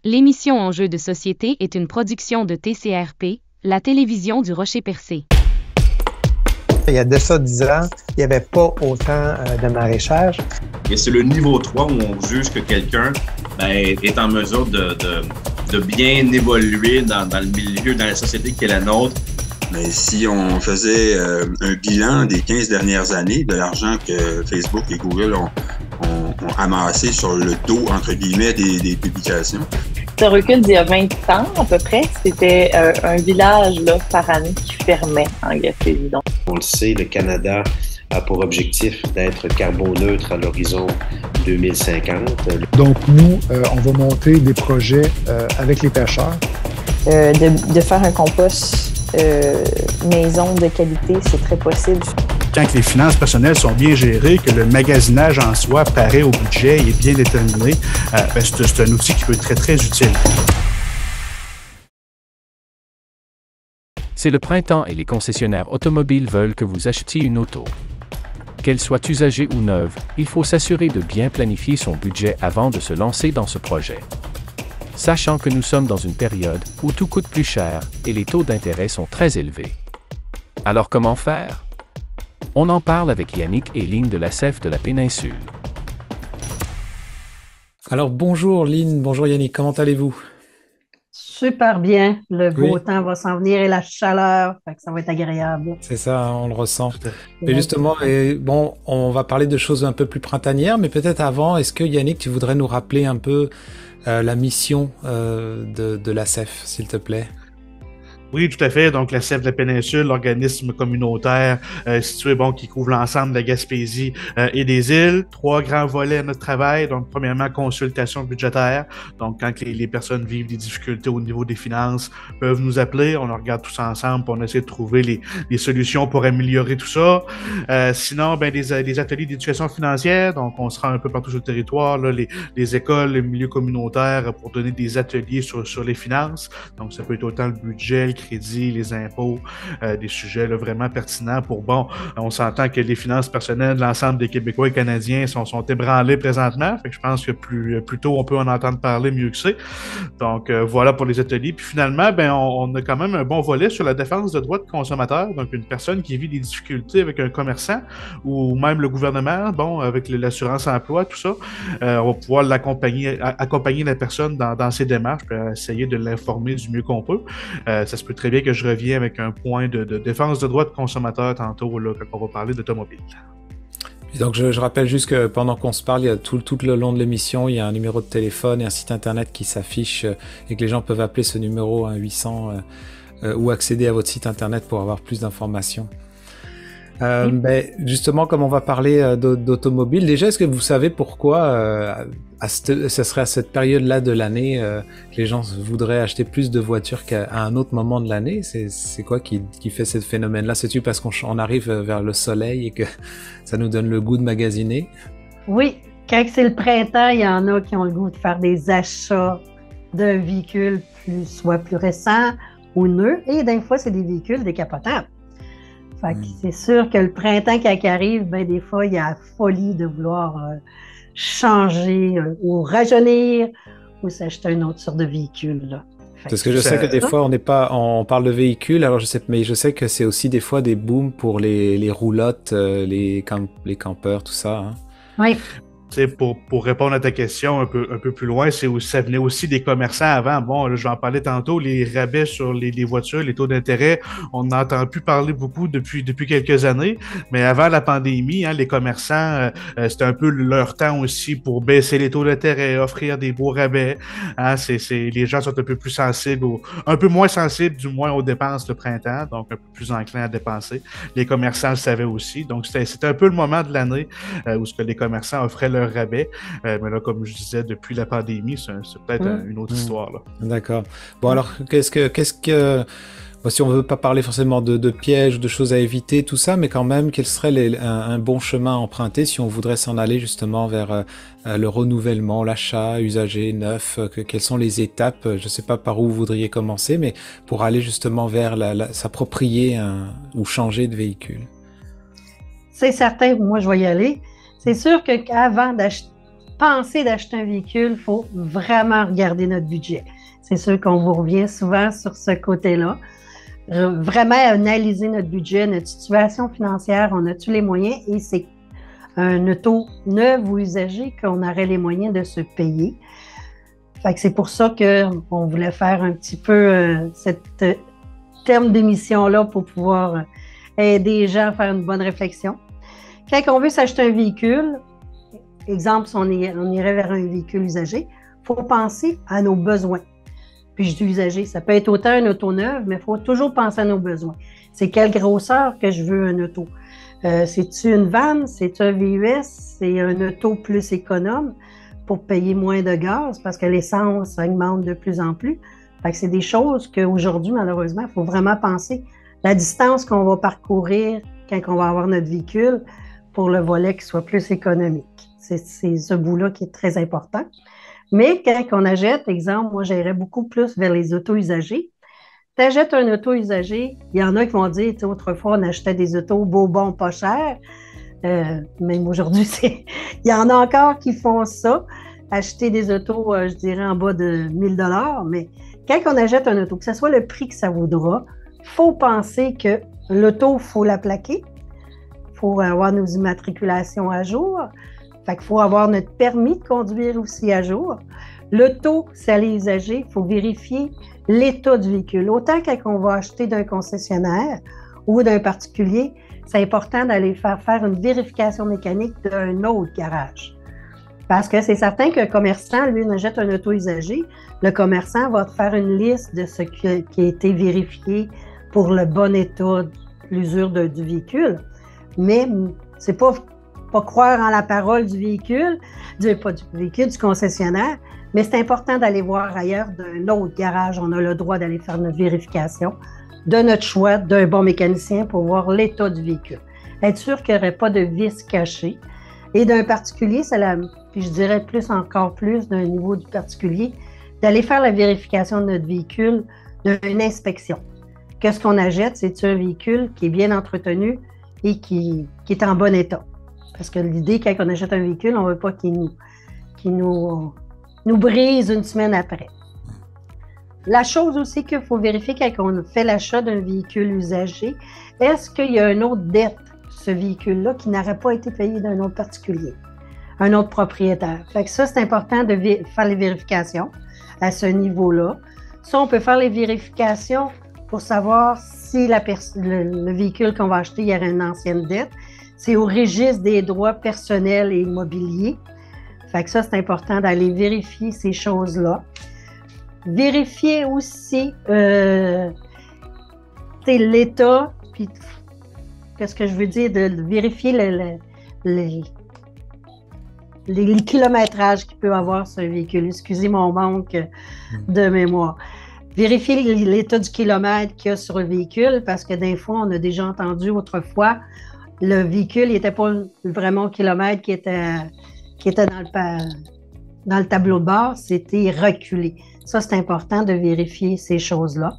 L'émission Enjeux de société est une production de TCRP, la télévision du Rocher-Percé. Il y a de ça 10 ans, il n'y avait pas autant de maraîchage. Et c'est le niveau 3 où on juge que quelqu'un est en mesure de bien évoluer dans le milieu, dans la société qui est la nôtre. Mais si on faisait un bilan des 15 dernières années de l'argent que Facebook et Google ont amassé sur le dos, entre guillemets, des publications. Ça recule d'il y a 20 ans à peu près. C'était un village là, par année qui fermait en Gaspésie. Donc. On le sait, le Canada a pour objectif d'être carboneutre à l'horizon 2050. Donc nous, on va monter des projets avec les pêcheurs. De faire un compost maison de qualité, c'est très possible. Quand les finances personnelles sont bien gérées, que le magasinage en soi paraît au budget et est bien déterminé, c'est un outil qui peut être très, très utile. C'est le printemps et les concessionnaires automobiles veulent que vous achetiez une auto. Qu'elle soit usagée ou neuve, il faut s'assurer de bien planifier son budget avant de se lancer dans ce projet. Sachant que nous sommes dans une période où tout coûte plus cher et les taux d'intérêt sont très élevés. Alors comment faire? On en parle avec Yannick et Lynn de l'ACEF de la péninsule. Alors bonjour Lynn, bonjour Yannick, comment allez-vous? Super bien, le beau temps va s'en venir et la chaleur, fait que ça va être agréable. C'est ça, on le ressent. Et justement, on va parler de choses un peu plus printanières, mais peut-être avant, est-ce que Yannick, tu voudrais nous rappeler un peu la mission de l'ACEF, s'il te plaît? Oui, tout à fait. Donc, l'ACEF de la péninsule, l'organisme communautaire situé, qui couvre l'ensemble de la Gaspésie et des îles. 3 grands volets à notre travail. Donc, premièrement, consultation budgétaire. Donc, quand les personnes vivent des difficultés au niveau des finances, peuvent nous appeler. On en regarde tous ensemble pour essayer de trouver les solutions pour améliorer tout ça. Sinon, des ateliers d'éducation financière. Donc, on sera un peu partout sur le territoire, là, les écoles, les milieux communautaires pour donner des ateliers sur les finances. Donc, ça peut être autant le budget, le crédit, les impôts, des sujets là, vraiment pertinents pour, on s'entend que les finances personnelles de l'ensemble des Québécois et Canadiens sont ébranlés présentement, fait que je pense que plus tôt on peut en entendre parler, mieux que c'est. Donc, voilà pour les ateliers. Puis finalement, on a quand même un bon volet sur la défense de droits de consommateurs, donc une personne qui vit des difficultés avec un commerçant ou même le gouvernement, avec l'assurance emploi, tout ça, on va pouvoir accompagner la personne dans ses démarches, puis essayer de l'informer du mieux qu'on peut. Ça se peut très bien que je revienne avec un point de défense de droits de consommateurs tantôt, là, quand on va parler d'automobile. Et donc, je rappelle juste que pendant qu'on se parle, il y a tout le long de l'émission, il y a un numéro de téléphone et un site internet qui s'affiche et que les gens peuvent appeler ce numéro 800 ou accéder à votre site internet pour avoir plus d'informations. Justement, comme on va parler d'automobile, déjà, est-ce que vous savez pourquoi ce serait à cette période-là de l'année que les gens voudraient acheter plus de voitures qu'à un autre moment de l'année? C'est quoi qui fait ce phénomène-là? C'est-tu parce qu'on arrive vers le soleil et que ça nous donne le goût de magasiner? Oui, quand c'est le printemps, il y en a qui ont le goût de faire des achats de véhicules soit plus récents ou neufs, et des fois, c'est des véhicules décapotables. Fait que c'est sûr que le printemps quand il arrive, des fois, il y a la folie de vouloir changer ou rajeunir ou s'acheter une autre sorte de véhicule. Là. Parce que je sais que des fois, on parle de véhicules, alors je sais que c'est aussi des fois des booms pour les roulottes, les campeurs, tout ça. Hein. Oui. Pour répondre à ta question un peu plus loin, ça venait aussi des commerçants avant. Là, je vais en parler tantôt, les rabais sur les voitures, les taux d'intérêt, on n'entend plus parler beaucoup depuis quelques années, mais avant la pandémie, les commerçants, c'était un peu leur temps aussi pour baisser les taux d'intérêt, offrir des beaux rabais. Les gens sont un peu plus sensibles, un peu moins sensibles du moins aux dépenses le printemps, donc un peu plus enclins à dépenser. Les commerçants le savaient aussi, donc c'était un peu le moment de l'année où ce que les commerçants offraient leur rabais. Mais là, comme je disais, depuis la pandémie, c'est peut-être une autre histoire. Là. D'accord. Bon, alors, qu'est-ce que si on ne veut pas parler forcément de pièges ou de choses à éviter, tout ça, mais quand même, quel serait un bon chemin à emprunter si on voudrait s'en aller justement vers le renouvellement, l'achat usagé, neuf, quelles sont les étapes, je ne sais pas par où vous voudriez commencer, mais pour aller justement vers s'approprier ou changer de véhicule? C'est certain, moi je vais y aller. C'est sûr qu'avant penser d'acheter un véhicule, il faut vraiment regarder notre budget. C'est sûr qu'on vous revient souvent sur ce côté-là. Vraiment analyser notre budget, notre situation financière, on a-tu les moyens et c'est un auto neuf ou usagé qu'on aurait les moyens de se payer. Fait que c'est pour ça qu'on voulait faire un petit peu cette terme d'émission-là pour pouvoir aider les gens à faire une bonne réflexion. Quand on veut s'acheter un véhicule, exemple, si on irait vers un véhicule usagé, il faut penser à nos besoins. Puis je dis usagé, ça peut être autant un auto neuve, mais il faut toujours penser à nos besoins. C'est quelle grosseur que je veux un auto? C'est-tu une vanne? C'est-tu un VUS? C'est un auto plus économe pour payer moins de gaz parce que l'essence augmente de plus en plus. Fait que c'est des choses qu'aujourd'hui, malheureusement, il faut vraiment penser. La distance qu'on va parcourir quand on va avoir notre véhicule pour le volet qui soit plus économique. C'est ce bout-là qui est très important. Mais quand on achète, exemple, moi, j'irais beaucoup plus vers les autos usagés. Tu achètes un auto usagé, il y en a qui vont dire, tu sais, autrefois, on achetait des autos beau, bon, pas cher. Même aujourd'hui, il y en a encore qui font ça, acheter des autos, je dirais, en bas de 1000 $. Mais quand on achète un auto, que ce soit le prix que ça vaudra, il faut penser que l'auto, il faut la plaquer. Il faut avoir nos immatriculations à jour. Fait qu'il faut avoir notre permis de conduire aussi à jour. L'auto, si elle est usagée, il faut vérifier l'état du véhicule. Autant quand on va acheter d'un concessionnaire ou d'un particulier, c'est important d'aller faire une vérification mécanique d'un autre garage. Parce que c'est certain qu'un commerçant, lui, achète un auto usagé, le commerçant va te faire une liste de ce qui a été vérifié pour le bon état de l'usure du véhicule. Mais c'est pas croire en la parole du véhicule, du concessionnaire, mais c'est important d'aller voir ailleurs d'un autre garage. On a le droit d'aller faire notre vérification de notre choix d'un bon mécanicien pour voir l'état du véhicule. Être sûr qu'il n'y aurait pas de vis caché. Et d'un particulier, puis je dirais encore plus d'un niveau du particulier, d'aller faire la vérification de notre véhicule d'une inspection. Qu'est-ce qu'on achète? C'est un véhicule qui est bien entretenu et qui est en bon état. Parce que l'idée, quand on achète un véhicule, on ne veut pas qu'il nous brise une semaine après. La chose aussi qu'il faut vérifier quand on fait l'achat d'un véhicule usagé, est-ce qu'il y a une autre dette, ce véhicule-là, qui n'aurait pas été payé d'un autre particulier, un autre propriétaire? Fait que ça, c'est important de faire les vérifications à ce niveau-là. Ça, on peut faire les vérifications pour savoir si le véhicule qu'on va acheter, il y aurait une ancienne dette. C'est au registre des droits personnels et immobiliers. Fait que ça, c'est important d'aller vérifier ces choses-là. Vérifier aussi l'état, puis qu'est-ce que je veux dire, de vérifier les kilométrages qu'il peut avoir sur un véhicule. Excusez mon manque de mémoire. Vérifier l'état du kilomètre qu'il y a sur le véhicule, parce que des fois, on a déjà entendu autrefois, le véhicule n'était pas vraiment au kilomètre qui était dans le tableau de bord, c'était reculé. Ça, c'est important de vérifier ces choses-là.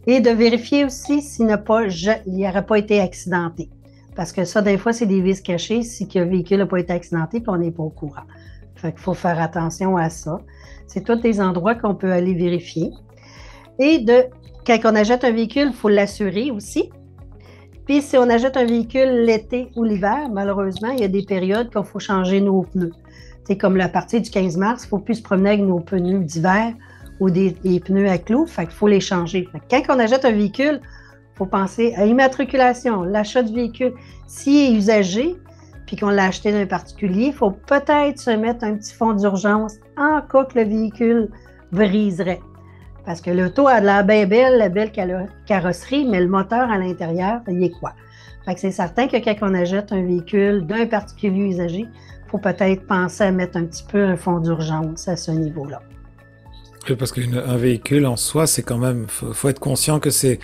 Et de vérifier aussi s'il n'aurait pas été accidenté. Parce que ça, des fois, c'est des vis cachées si le véhicule n'a pas été accidenté et on n'est pas au courant. Fait qu'il faut faire attention à ça. C'est tous des endroits qu'on peut aller vérifier. Et quand on achète un véhicule, il faut l'assurer aussi. Puis si on achète un véhicule l'été ou l'hiver, malheureusement, il y a des périodes qu'il faut changer nos pneus. C'est comme à partir du 15 mars, il ne faut plus se promener avec nos pneus d'hiver ou des pneus à clous, fait qu'il faut les changer. Fait que quand on achète un véhicule, il faut penser à l'immatriculation, l'achat du véhicule. S'il est usagé, puis qu'on l'a acheté d'un particulier, il faut peut-être se mettre un petit fonds d'urgence en cas que le véhicule briserait. Parce que l'auto a de la belle carrosserie, mais le moteur à l'intérieur, il est quoi? Fait que c'est certain que quand on achète un véhicule d'un particulier usagé, il faut peut-être penser à mettre un petit peu un fonds d'urgence à ce niveau-là. Oui, parce qu'un véhicule en soi, c'est quand même, faut être conscient que c'est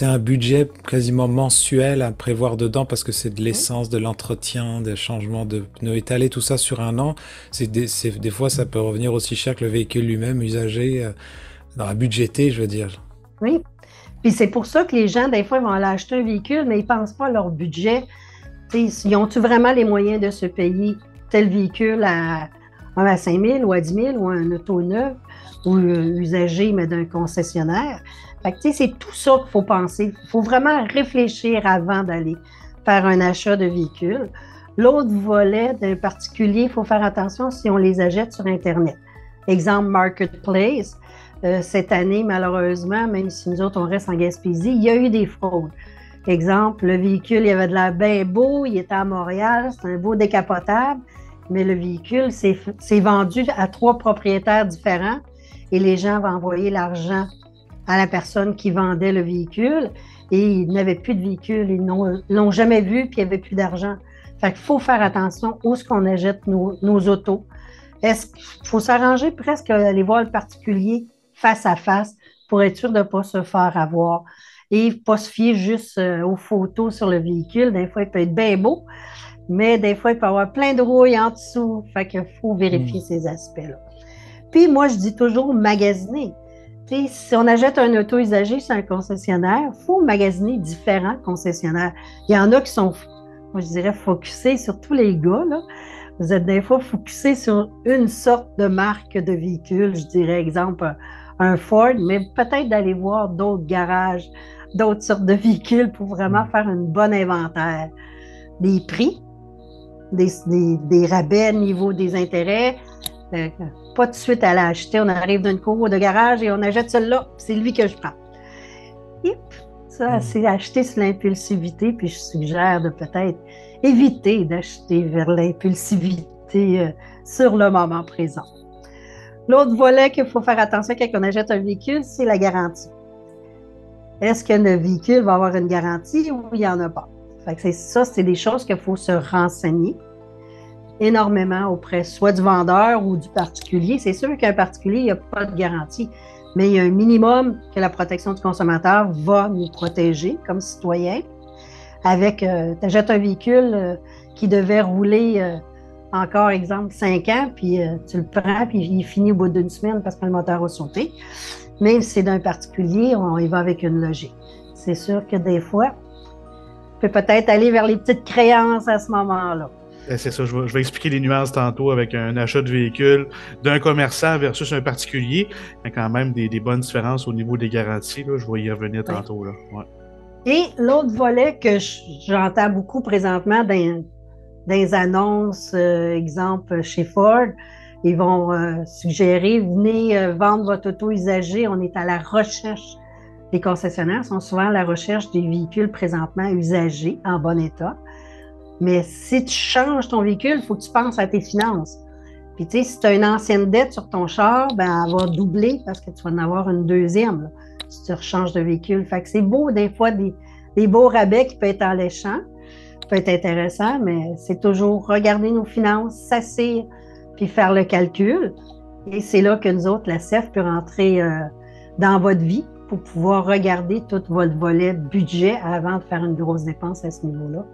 un budget quasiment mensuel à prévoir dedans parce que c'est de l'essence, de l'entretien, des changements de pneus étalés, tout ça sur un an. Des fois, ça peut revenir aussi cher que le véhicule lui-même usagé. Dans la budgété, je veux dire. Oui. Puis c'est pour ça que les gens, des fois, ils vont aller acheter un véhicule, mais ils ne pensent pas à leur budget. Ils ont-tu vraiment les moyens de se payer tel véhicule à 5 000 ou à 10 000 ou un auto neuf ou usagé, mais d'un concessionnaire. Fait que, tu sais, c'est tout ça qu'il faut penser. Il faut vraiment réfléchir avant d'aller faire un achat de véhicule. L'autre volet d'un particulier, il faut faire attention si on les achète sur Internet. Exemple, Marketplace. Cette année, malheureusement, même si nous autres, on reste en Gaspésie, il y a eu des fraudes. Exemple, le véhicule, il avait de l'air bien beau, il était à Montréal, c'est un beau décapotable, mais le véhicule s'est vendu à 3 propriétaires différents et les gens vont envoyer l'argent à la personne qui vendait le véhicule et ils n'avaient plus de véhicule, ils l'ont jamais vu puis il n'y avait plus d'argent. Fait qu'il faut faire attention où est-ce qu'on achète nos autos. Est-ce qu'il faut s'arranger presque à aller voir le particulier face à face pour être sûr de ne pas se faire avoir et pas se fier juste aux photos sur le véhicule. Des fois, il peut être bien beau, mais des fois, il peut y avoir plein de rouille en dessous. Fait qu'il faut vérifier ces aspects-là. Puis moi, je dis toujours magasiner. T'sais, si on achète un auto usagé chez un concessionnaire, il faut magasiner différents concessionnaires. Il y en a qui sont, moi je dirais, focusés sur tous les gars, là. Vous êtes des fois focusés sur une sorte de marque de véhicule, je dirais, exemple, un Ford, mais peut-être d'aller voir d'autres garages, d'autres sortes de véhicules pour vraiment faire un bon inventaire. Des prix, des rabais au niveau des intérêts, pas tout de suite aller acheter, on arrive d'une cour de garage et on achète celui-là, c'est lui que je prends. Et ça, c'est acheter sur l'impulsivité, puis je suggère de peut-être éviter d'acheter vers l'impulsivité sur le moment présent. L'autre volet qu'il faut faire attention quand on achète un véhicule, c'est la garantie. Est-ce que le véhicule va avoir une garantie ou il n'y en a pas? Fait que c'est des choses qu'il faut se renseigner énormément auprès soit du vendeur ou du particulier. C'est sûr qu'un particulier, il n'y a pas de garantie, mais il y a un minimum que la protection du consommateur va nous protéger comme citoyens. Avec, tu achètes un véhicule qui devait rouler encore, exemple, 5 ans, puis tu le prends, puis il finit au bout d'une semaine parce que le moteur a sauté. Même si c'est d'un particulier, on y va avec une logique. C'est sûr que des fois, on peut peut-être aller vers les petites créances à ce moment-là. C'est ça, je vais expliquer les nuances tantôt avec un achat de véhicule d'un commerçant versus un particulier. Il y a quand même des bonnes différences au niveau des garanties. Là. Je vais y revenir tantôt. Là. Ouais. Et l'autre volet que j'entends beaucoup présentement dans les annonces, exemple chez Ford, ils vont suggérer, venez vendre votre auto usagé. On est à la recherche. Les concessionnaires sont souvent à la recherche des véhicules présentement usagés, en bon état. Mais si tu changes ton véhicule, il faut que tu penses à tes finances. Puis tu sais, si tu as une ancienne dette sur ton char, ben elle va doubler parce que tu vas en avoir une deuxième là, si tu rechanges de véhicule. Fait que c'est beau des fois des beaux rabais qui peuvent être alléchants, peut être intéressant, mais c'est toujours regarder nos finances, s'asseoir, puis faire le calcul. Et c'est là que nous autres, la CEF, peut rentrer dans votre vie pour pouvoir regarder tout votre volet budget avant de faire une grosse dépense à ce niveau-là,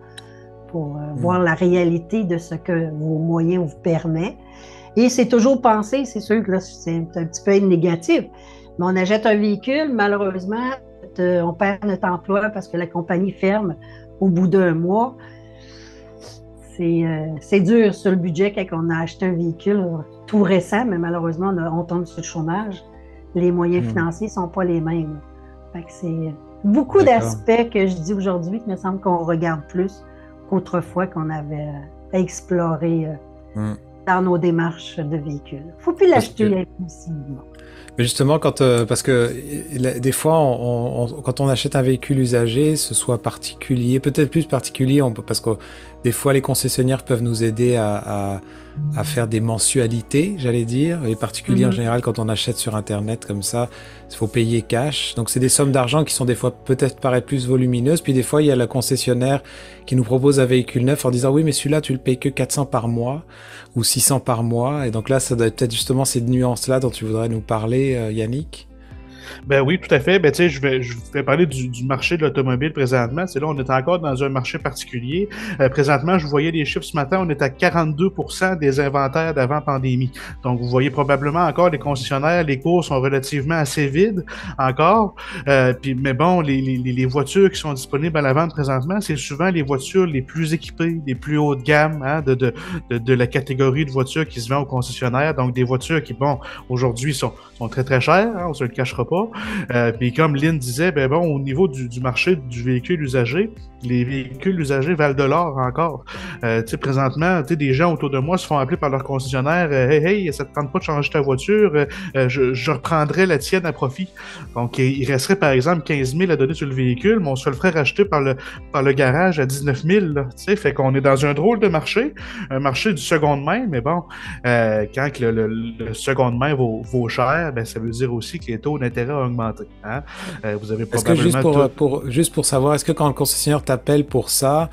pour voir la réalité de ce que vos moyens vous permettent. Et c'est toujours penser, c'est sûr que là, c'est un petit peu négatif, mais on achète un véhicule, malheureusement, on perd notre emploi parce que la compagnie ferme au bout d'un mois. C'est dur sur le budget quand on a acheté un véhicule tout récent, mais malheureusement, on tombe sur le chômage. Les moyens financiers ne sont pas les mêmes. Fait que c'est beaucoup d'aspects que je dis aujourd'hui qu'il me semble qu'on regarde plus qu'autrefois qu'on avait à explorer dans nos démarches de véhicules. Il ne faut plus l'acheter impulsivement. Mais justement, parce que des fois, quand on achète un véhicule usagé, ce soit particulier, peut-être plus particulier, parce que des fois, les concessionnaires peuvent nous aider à faire des mensualités, j'allais dire. Les particuliers, en général, quand on achète sur Internet comme ça, il faut payer cash. Donc, c'est des sommes d'argent qui sont des fois peut-être paraître plus volumineuses. Puis des fois, il y a le concessionnaire qui nous propose un véhicule neuf en disant « Oui, mais celui-là, tu le payes que 400 par mois ou 600 par mois. » Et donc là, ça doit être peut-être justement ces nuances-là dont tu voudrais nous parler, Yannick. Ben oui, tout à fait. Ben, tu sais, je vais parler du marché de l'automobile présentement. C'est là, on est encore dans un marché particulier. Présentement, je voyais les chiffres ce matin, on est à 42% des inventaires d'avant pandémie. Donc, vous voyez probablement encore les concessionnaires, les cours sont relativement assez vides encore. Mais bon, les voitures qui sont disponibles à la vente présentement, c'est souvent les voitures les plus équipées, les plus haut de gamme, hein, de la catégorie de voitures qui se vend aux concessionnaires. Donc, des voitures qui, bon, aujourd'hui sont très, très chères, hein, on se le cachera pas. Puis comme Lynn disait, ben bon, au niveau du marché du véhicule usagé, les véhicules usagés valent de l'or encore. Tu sais, présentement, tu sais, des gens autour de moi se font appeler par leur concessionnaire, hey, ça te tente pas de changer ta voiture, je reprendrai la tienne à profit. Donc, il resterait par exemple 15 000 à donner sur le véhicule, mais on se le ferait racheter par le garage à 19 000. Tu sais, fait qu'on est dans un drôle de marché, un marché du seconde main, mais bon, quand le seconde main vaut cher, ben ça veut dire aussi que les taux d'intérêt ont augmenté. Hein? Vous avez probablement juste pour savoir, est-ce que quand le concessionnaire t'appelle pour ça,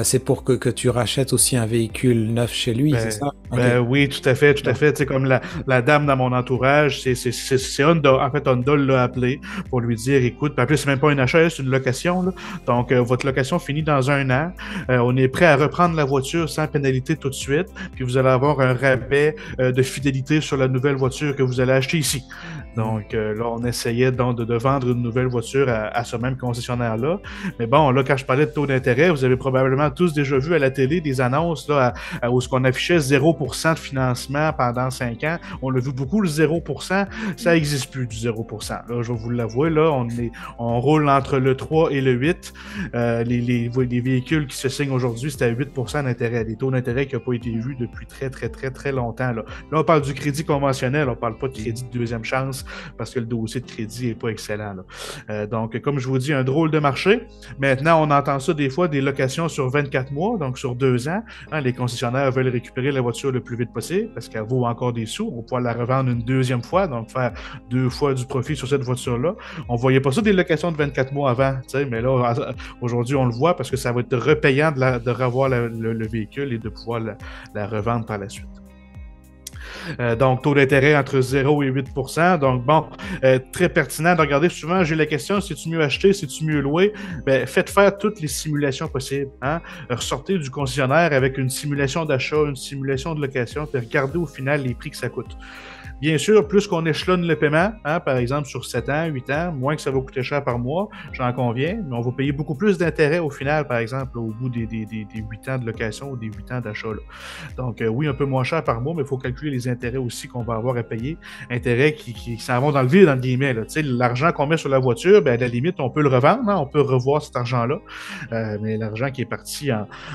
c'est pour que tu rachètes aussi un véhicule neuf chez lui, c'est ça? Okay. Oui, tout à fait. Tu sais, comme la dame dans mon entourage, c'est Honda. En fait, Honda l'a appelé pour lui dire, écoute, puis en plus, c'est même pas un achat, c'est une location, là. Donc, votre location finit dans 1 an. On est prêt à reprendre la voiture sans pénalité tout de suite, puis vous allez avoir un rabais de fidélité sur la nouvelle voiture que vous allez acheter ici. Donc, là, on essayait donc de vendre une nouvelle voiture à ce même concessionnaire-là. Mais bon, là, quand je parlais de taux d'intérêt, vous avez probablement tous déjà vu à la télé des annonces là, où ce qu'on affichait 0% de financement pendant 5 ans. On l'a vu beaucoup, le 0%. Ça n'existe plus, du 0%. Là, je vais vous l'avouer, là, on roule entre le 3 et le 8. Les véhicules qui se signent aujourd'hui, c'est à 8% d'intérêt. Des taux d'intérêt qui n'ont pas été vus depuis très, très, très, très longtemps. Là, on parle du crédit conventionnel, on ne parle pas de crédit de deuxième chance parce que le dossier de crédit n'est pas excellent. Là. Donc, comme je vous dis, un drôle de marché. Maintenant, on entend ça des fois, des locations sur 24 mois, donc sur 2 ans. Hein, les concessionnaires veulent récupérer la voiture le plus vite possible parce qu'elle vaut encore des sous. On va pouvoir la revendre une deuxième fois, donc faire 2 fois du profit sur cette voiture-là. On ne voyait pas ça des locations de 24 mois avant, mais là, aujourd'hui, on le voit parce que ça va être repayant de revoir le véhicule et de pouvoir la revendre par la suite. Donc, taux d'intérêt entre 0 et 8%. Donc, bon, très pertinent de regarder. Souvent, j'ai la question, c'est-tu mieux acheter, c'est-tu mieux louer? Ben, faites faire toutes les simulations possibles. Hein? Ressortez du concessionnaire avec une simulation d'achat, une simulation de location, puis regardez au final les prix que ça coûte. Bien sûr, plus qu'on échelonne le paiement, hein, par exemple sur 7 ans, 8 ans, moins que ça va coûter cher par mois, j'en conviens, mais on va payer beaucoup plus d'intérêt au final, par exemple, au bout des 8 ans de location ou des 8 ans d'achat. Là. Donc, oui, un peu moins cher par mois, mais il faut calculer les intérêts aussi qu'on va avoir à payer. Intérêts qui s'en vont dans le vide, entre guillemets. Là. L'argent qu'on met sur la voiture, ben, à la limite, on peut le revendre, hein, on peut revoir cet argent-là, mais l'argent qui est parti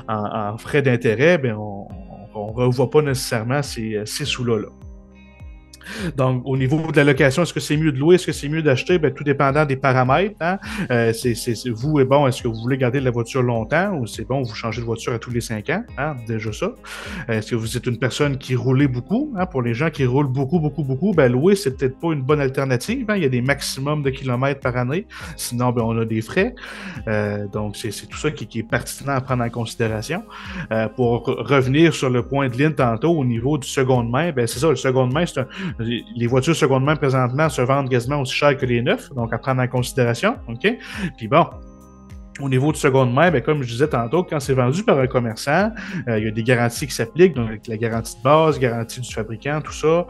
en frais d'intérêt, ben, on ne revoit pas nécessairement ces sous-là. Là. Donc, au niveau de la location, est-ce que c'est mieux de louer, est-ce que c'est mieux d'acheter? Ben, tout dépendant des paramètres. Hein? C'est vous, et bon, est-ce que vous voulez garder la voiture longtemps ou c'est bon, vous changez de voiture à tous les 5 ans? Hein? Déjà ça. Est-ce que vous êtes une personne qui roulait beaucoup? Hein? Pour les gens qui roulent beaucoup, ben, louer, c'est peut-être pas une bonne alternative. Hein? Il y a des maximums de kilomètres par année. Sinon, ben, on a des frais. Donc, c'est tout ça qui est pertinent à prendre en considération. Pour revenir sur le point de Lynn tantôt, au niveau du seconde main, ben, c'est ça, le seconde main, les voitures seconde main présentement se vendent quasiment aussi cher que les neufs, donc à prendre en considération. OK? Puis bon, au niveau de seconde main, ben, comme je disais tantôt, quand c'est vendu par un commerçant, il y a des garanties qui s'appliquent, donc la garantie de base, garantie du fabricant, tout ça.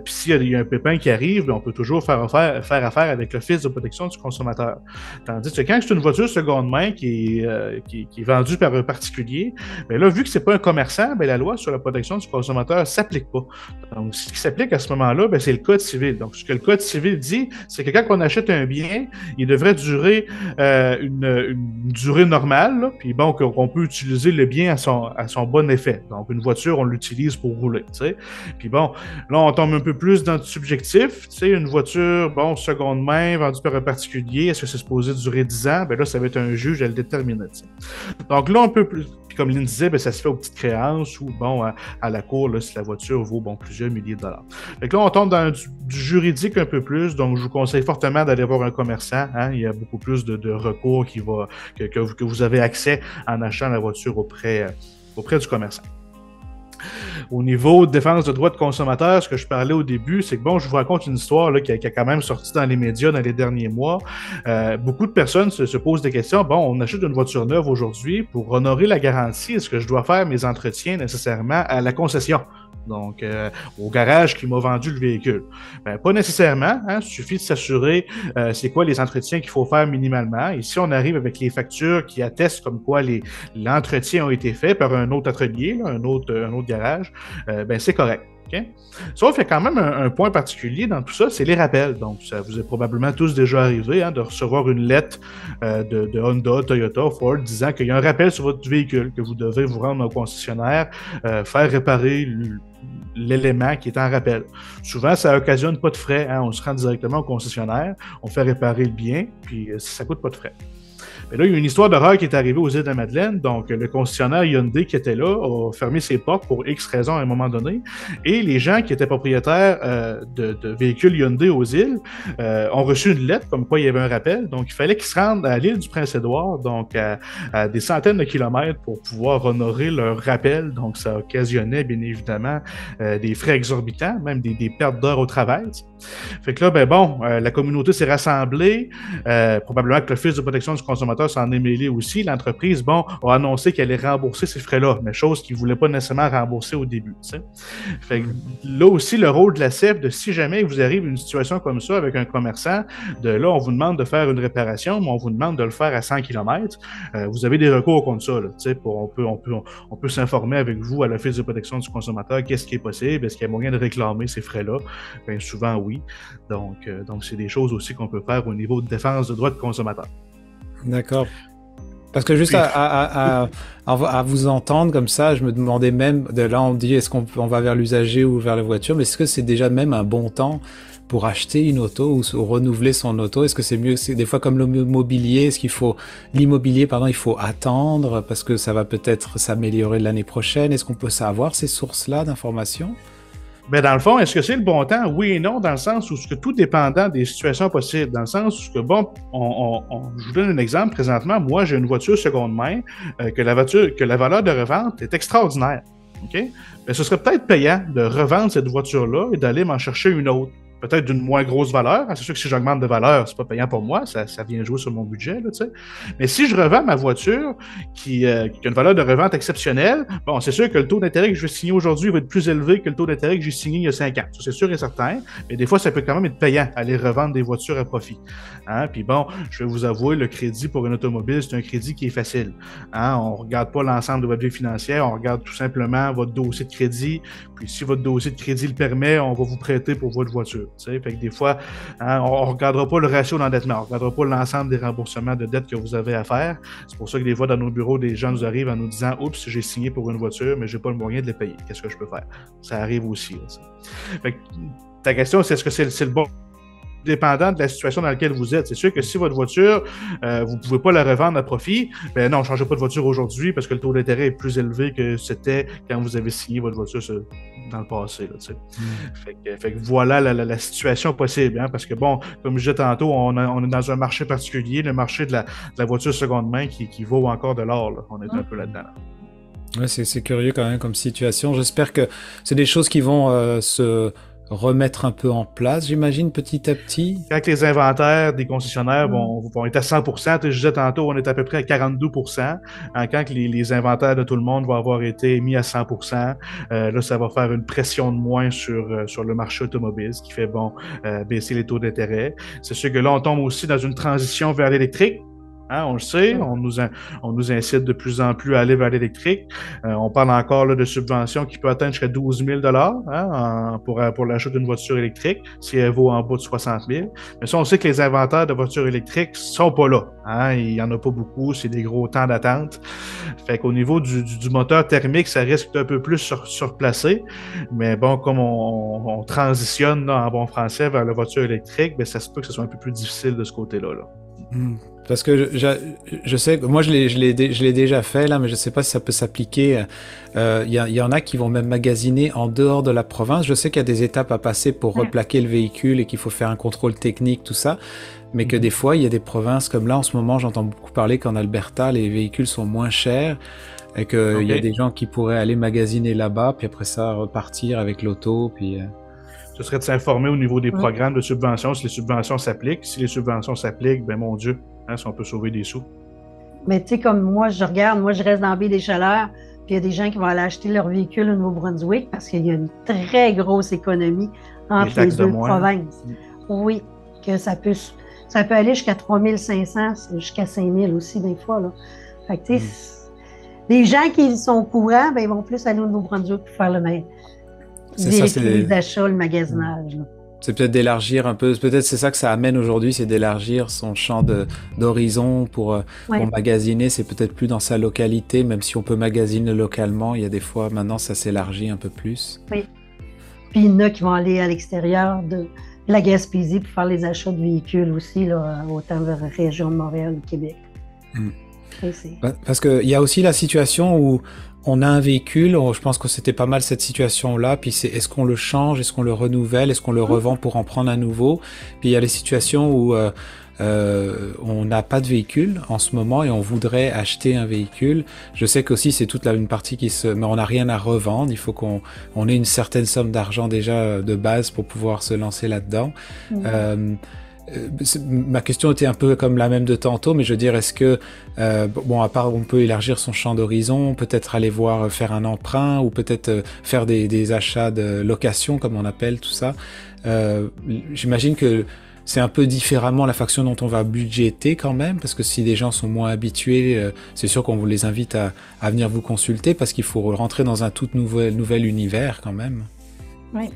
Puis s'il y a un pépin qui arrive, ben, on peut toujours faire affaire avec l'Office de protection du consommateur. Tandis que quand c'est une voiture seconde main qui est vendue par un particulier, ben là, vu que c'est pas un commerçant, ben, la loi sur la protection du consommateur ne s'applique pas. Donc, ce qui s'applique à ce moment-là, ben, c'est le Code civil. Donc, ce que le Code civil dit, c'est que quand on achète un bien, il devrait durer une durée normale, là, puis bon, qu'on peut utiliser le bien à son bon effet. Donc, une voiture, on l'utilise pour rouler, tu sais. Puis bon, là, on tombe un peu plus dans le subjectif, tu sais, une voiture, bon, seconde main, vendue par un particulier, est-ce que c'est supposé durer 10 ans? Ben là, ça va être un juge à le déterminer, tu sais. Donc là, on peut plus... Puis comme Lynn disait, ben, ça se fait aux petites créances ou, bon, à la cour, là, si la voiture vaut, bon, plusieurs milliers de dollars. Fait que là, on tombe dans du juridique un peu plus, donc je vous conseille fortement d'aller voir un commerçant, hein. Il y a beaucoup plus de recours que vous avez accès en achetant la voiture auprès du commerçant. Au niveau de défense de droits de consommateurs, ce que je parlais au début, c'est que bon, je vous raconte une histoire là, qui a quand même sorti dans les médias dans les derniers mois. Beaucoup de personnes se posent des questions. Bon, on achète une voiture neuve aujourd'hui. Pour honorer la garantie, est-ce que je dois faire mes entretiens nécessairement à la concession? Donc, au garage qui m'a vendu le véhicule. Ben, pas nécessairement. Hein, il suffit de s'assurer c'est quoi les entretiens qu'il faut faire minimalement. Et si on arrive avec les factures qui attestent comme quoi l'entretien a été fait par un autre atelier, là, un autre garage, ben c'est correct. Okay? Sauf qu'il y a quand même un point particulier dans tout ça, c'est les rappels. Donc, ça vous est probablement tous déjà arrivé de recevoir une lettre de Honda, Toyota, Ford disant qu'il y a un rappel sur votre véhicule, que vous devez vous rendre au concessionnaire, faire réparer l'élément qui est en rappel. Souvent, ça occasionne pas de frais. Hein? On se rend directement au concessionnaire, on fait réparer le bien, puis ça coûte pas de frais. Mais là, il y a une histoire d'horreur qui est arrivée aux Îles-de-la-Madeleine. Donc, le concessionnaire Hyundai qui était là a fermé ses portes pour X raisons à un moment donné. Et les gens qui étaient propriétaires de véhicules Hyundai aux îles ont reçu une lettre comme quoi il y avait un rappel. Donc, il fallait qu'ils se rendent à l'île du Prince-Édouard, donc à des centaines de kilomètres pour pouvoir honorer leur rappel. Donc, ça occasionnait bien évidemment des frais exorbitants, même des pertes d'heures au travail. Fait que là, ben bon, la communauté s'est rassemblée. Probablement que l'Office de protection du consommateur s'en est mêlé aussi. L'entreprise, bon, a annoncé qu'elle allait rembourser ces frais-là, mais chose qu'ils ne voulaient pas nécessairement rembourser au début. T'sais. Fait que là aussi, le rôle de la CEF, de si jamais vous arrive une situation comme ça avec un commerçant, de là, on vous demande de faire une réparation, mais on vous demande de le faire à 100 km. Vous avez des recours contre ça. Là, on peut s'informer avec vous à l'Office de protection du consommateur qu'est-ce qui est possible, est-ce qu'il y a moyen de réclamer ces frais-là? Bien souvent, oui. Donc c'est des choses aussi qu'on peut faire au niveau de défense de droits de consommateur. D'accord. Parce que juste à vous entendre comme ça, je me demandais même, de là on dit est-ce qu'on va vers l'usager ou vers la voiture, mais est-ce que c'est déjà même un bon temps pour acheter une auto ou renouveler son auto? Est-ce que c'est mieux, c'est des fois comme l'immobilier, il faut attendre parce que ça va peut-être s'améliorer l'année prochaine? Est-ce qu'on peut savoir ces sources-là d'informations? Ben dans le fond, est-ce que c'est le bon temps? Oui et non, dans le sens où tout dépendant des situations possibles. Dans le sens où, bon, je vous donne un exemple. Présentement, moi, j'ai une voiture seconde main, que la valeur de revente est extraordinaire. OK? Ben, ce serait peut-être payant de revendre cette voiture-là et d'aller m'en chercher une autre. Peut-être d'une moins grosse valeur. C'est sûr que si j'augmente de valeur, c'est pas payant pour moi, ça vient jouer sur mon budget, là, tu sais. Mais si je revends ma voiture qui a une valeur de revente exceptionnelle, bon, c'est sûr que le taux d'intérêt que je vais signer aujourd'hui va être plus élevé que le taux d'intérêt que j'ai signé il y a 5 ans. Ça, c'est sûr et certain. Mais des fois, ça peut quand même être payant aller revendre des voitures à profit. Hein? Puis bon, je vais vous avouer, le crédit pour une automobile, c'est un crédit qui est facile. Hein? On regarde pas l'ensemble de votre vie financière, on regarde tout simplement votre dossier de crédit. Puis si votre dossier de crédit le permet, on va vous prêter pour votre voiture. Fait que des fois, hein, on ne regardera pas le ratio d'endettement, on ne regardera pas l'ensemble des remboursements de dettes que vous avez à faire. C'est pour ça que des fois, dans nos bureaux, des gens nous arrivent en nous disant « Oups, j'ai signé pour une voiture, mais je n'ai pas le moyen de les payer. Qu'est-ce que je peux faire? » Ça arrive aussi. Là, fait que, ta question, c'est est-ce que c'est le bon dépendant de la situation dans laquelle vous êtes. C'est sûr que si votre voiture, vous ne pouvez pas la revendre à profit, ben non, ne changez pas de voiture aujourd'hui parce que le taux d'intérêt est plus élevé que c'était quand vous avez signé votre voiture dans le passé. Là, fait que voilà la situation possible. Hein, parce que bon, comme je disais tantôt, on est dans un marché particulier, le marché de la voiture seconde main qui vaut encore de l'or. Là. On est un peu là-dedans. Là. Ouais, c'est curieux quand même comme situation. J'espère que c'est des choses qui vont se remettre un peu en place, j'imagine, petit à petit. Quand les inventaires des concessionnaires vont être à 100%, je disais tantôt, on est à peu près à 42%. Quand les inventaires de tout le monde vont avoir été mis à 100%, là, ça va faire une pression de moins sur le marché automobile, ce qui fait, baisser les taux d'intérêt. C'est sûr que là, on tombe aussi dans une transition vers l'électrique. Hein, on le sait, on nous incite de plus en plus à aller vers l'électrique. On parle encore là, de subventions qui peuvent atteindre jusqu'à 12 000 pour l'achat d'une voiture électrique, si elle vaut en bas de 60 000. Mais ça, on sait que les inventaires de voitures électriques sont pas là. Hein, il y en a pas beaucoup, c'est des gros temps d'attente. Fait qu'au niveau du moteur thermique, ça risque d'un peu plus surplacé. Mais bon, comme on transitionne là, en bon français vers la voiture électrique, ben, ça se peut que ce soit un peu plus difficile de ce côté-là. Là. Parce que je sais, moi je l'ai déjà fait là, mais je sais pas si ça peut s'appliquer. Y en a qui vont même magasiner en dehors de la province. Je sais qu'il y a des étapes à passer pour replaquer le véhicule et qu'il faut faire un contrôle technique, tout ça. Mais que des fois, il y a des provinces comme là, en ce moment, j'entends beaucoup parler qu'en Alberta, les véhicules sont moins chers. et qu'il y a des gens qui pourraient aller magasiner là-bas, puis après ça repartir avec l'auto, puis... Ce serait de s'informer au niveau des programmes de subvention, si les subventions s'appliquent. Si les subventions s'appliquent, ben mon Dieu, si on peut sauver des sous. Mais tu sais, comme moi, je reste dans la baie des Chaleurs, puis il y a des gens qui vont aller acheter leur véhicule au Nouveau-Brunswick parce qu'il y a une très grosse économie entre les deux provinces. Oui, que ça peut aller jusqu'à 3 500, jusqu'à 5 000 aussi des fois. Là. Fait que tu sais, les gens qui sont au courant, ben, ils vont plus aller au Nouveau-Brunswick pour faire les achats, le magasinage. Là. C'est peut-être d'élargir un peu, peut-être c'est ça que ça amène aujourd'hui, c'est d'élargir son champ d'horizon pour magasiner, c'est peut-être plus dans sa localité, même si on peut magasiner localement, il y a des fois, maintenant ça s'élargit un peu plus. Oui, puis il y en a qui vont aller à l'extérieur de la Gaspésie pour faire les achats de véhicules aussi, là, autant vers la région de Montréal ou Québec. Parce qu'il y a aussi la situation où on a un véhicule, je pense que c'était pas mal cette situation-là, puis c'est est-ce qu'on le change, est-ce qu'on le renouvelle, est-ce qu'on le revend pour en prendre un nouveau, puis il y a les situations où on n'a pas de véhicule en ce moment et on voudrait acheter un véhicule. Je sais qu'aussi c'est toute une partie mais on n'a rien à revendre, il faut qu'on ait une certaine somme d'argent déjà de base pour pouvoir se lancer là-dedans. Ma question était un peu comme la même de tantôt, mais je veux dire, est-ce que, à part on peut élargir son champ d'horizon, peut-être aller faire un emprunt ou peut-être faire des achats de location, comme on appelle tout ça. J'imagine que c'est un peu différemment la façon dont on va budgéter quand même, parce que si des gens sont moins habitués, c'est sûr qu'on vous les invite à venir vous consulter, parce qu'il faut rentrer dans un tout nouvel univers quand même. Oui.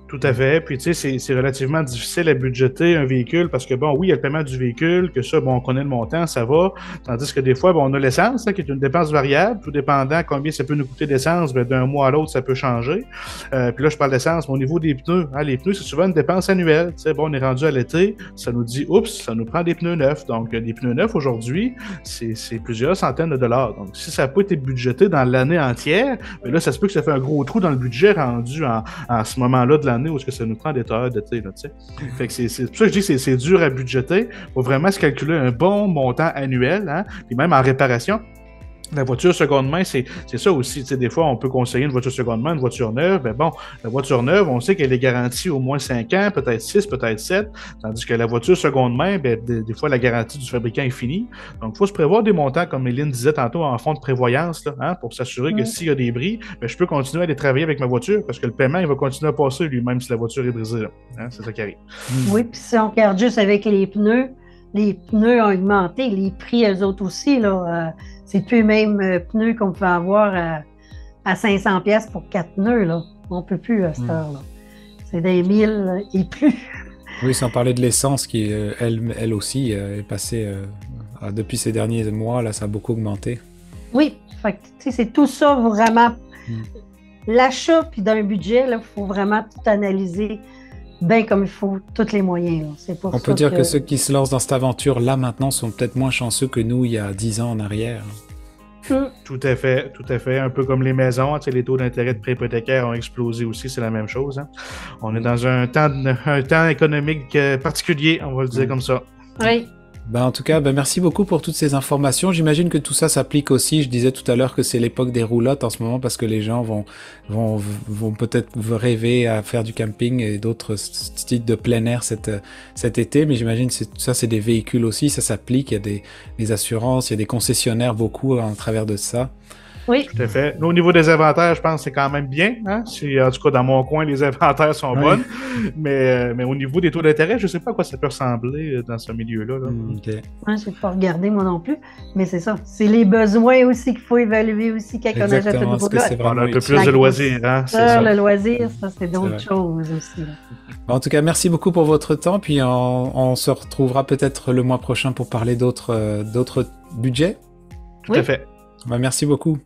Tout à fait. Puis, tu sais, c'est relativement difficile à budgéter un véhicule parce que, oui, il y a le paiement du véhicule, que ça, on connaît le montant, ça va. Tandis que des fois, on a l'essence, qui est une dépense variable, tout dépendant combien ça peut nous coûter d'essence, d'un mois à l'autre, ça peut changer. Puis là, je parle d'essence, mais au niveau des pneus, les pneus, c'est souvent une dépense annuelle. Tu sais, on est rendu à l'été, ça nous dit, oups, ça nous prend des pneus neufs. Donc, des pneus neufs aujourd'hui, c'est plusieurs centaines de dollars. Donc, si ça n'a pas été budgété dans l'année entière, bien là, ça se peut que ça fait un gros trou dans le budget rendu en ce moment-là de l'année où est-ce que ça nous prend des heures d'été, là, tu sais. Fait que c'est pour ça que je dis que c'est dur à budgéter. Faut vraiment se calculer un bon montant annuel, puis même en réparation. La voiture seconde main, c'est ça aussi. Tu sais, des fois, on peut conseiller une voiture seconde main, une voiture neuve. Mais la voiture neuve, on sait qu'elle est garantie au moins 5 ans, peut-être 6, peut-être 7. Tandis que la voiture seconde main, des fois, la garantie du fabricant est finie. Donc, il faut se prévoir des montants, comme Éline disait tantôt, en fonds de prévoyance, là, pour s'assurer que s'il y a des bris, je peux continuer à aller travailler avec ma voiture parce que le paiement, il va continuer à passer lui-même si la voiture est brisée. Là. C'est ça qui arrive. Oui, puis si on regarde juste avec les pneus ont augmenté. Les prix, eux autres aussi, là. C'est plus les mêmes pneus qu'on peut avoir à 500$ pour 4 pneus, là. On ne peut plus à cette heure-là. C'est des 1000 et plus. Oui, sans parler de l'essence qui, elle aussi, est passée depuis ces derniers mois, là, ça a beaucoup augmenté. Oui, c'est tout ça vraiment. L'achat puis d'un budget, il faut vraiment tout analyser bien comme il faut, tous les moyens. On peut dire que ceux qui se lancent dans cette aventure là maintenant sont peut-être moins chanceux que nous il y a 10 ans en arrière. Tout à fait, tout à fait. Un peu comme les maisons, les taux d'intérêt de prêt hypothécaire ont explosé aussi, c'est la même chose. Hein. On est dans un temps économique particulier, on va le dire comme ça. Oui. En tout cas, merci beaucoup pour toutes ces informations. J'imagine que tout ça s'applique aussi. Je disais tout à l'heure que c'est l'époque des roulottes en ce moment parce que les gens vont peut-être rêver à faire du camping et d'autres styles de plein air cet été. Mais j'imagine que tout ça, c'est des véhicules aussi. Ça s'applique. Il y a des assurances, il y a des concessionnaires beaucoup à travers de ça. Oui. Tout à fait. Nous, au niveau des inventaires, je pense que c'est quand même bien. Hein? En tout cas, dans mon coin, les inventaires sont bonnes. Mais au niveau des taux d'intérêt, je ne sais pas à quoi ça peut ressembler dans ce milieu-là. Là. Okay. Je ne vais pas regarder moi non plus. Mais c'est ça. C'est les besoins aussi qu'il faut évaluer aussi quand on achète le nouveau lot. On a un peu plus de loisirs. Hein? Le loisir, ça, c'est d'autres choses aussi. Là. En tout cas, merci beaucoup pour votre temps. Puis on se retrouvera peut-être le mois prochain pour parler d'autres budgets. Tout à fait. Merci beaucoup.